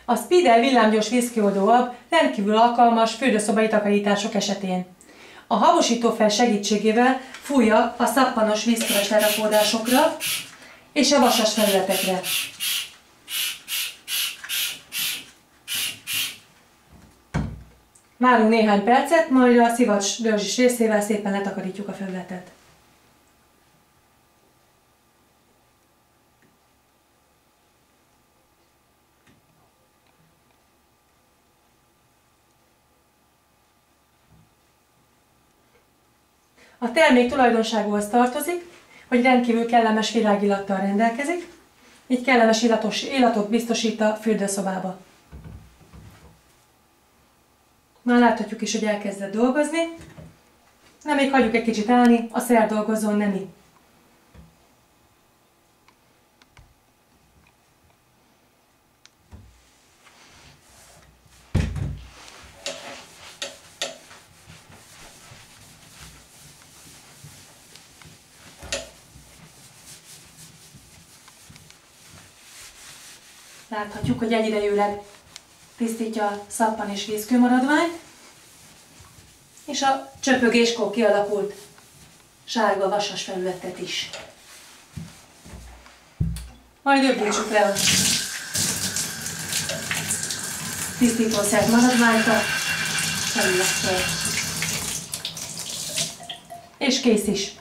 A Speedel villámgyors vízkioldó ab rendkívül alkalmas fürdőszobai takarítások esetén. A havosítófel segítségével fújja a szappanos vízköves lerakódásokra és a vasas felületekre. Várunk néhány percet, majd a szivacs dörzsis részével szépen letakarítjuk a felületet. A termék tulajdonságúhoz tartozik, hogy rendkívül kellemes virágillattal rendelkezik, így kellemes illatot biztosít a fürdőszobába. Már láthatjuk is, hogy elkezdett dolgozni, de még hagyjuk egy kicsit állni, a szer dolgozzon nemi. Láthatjuk, hogy egyidejűleg tisztítja a szappan és vízkőmaradványt, és a csöpögéskor kialakult sárga vasas felületet is. Majd öblítsük le a tisztítószer maradványt a felülettől. És kész is.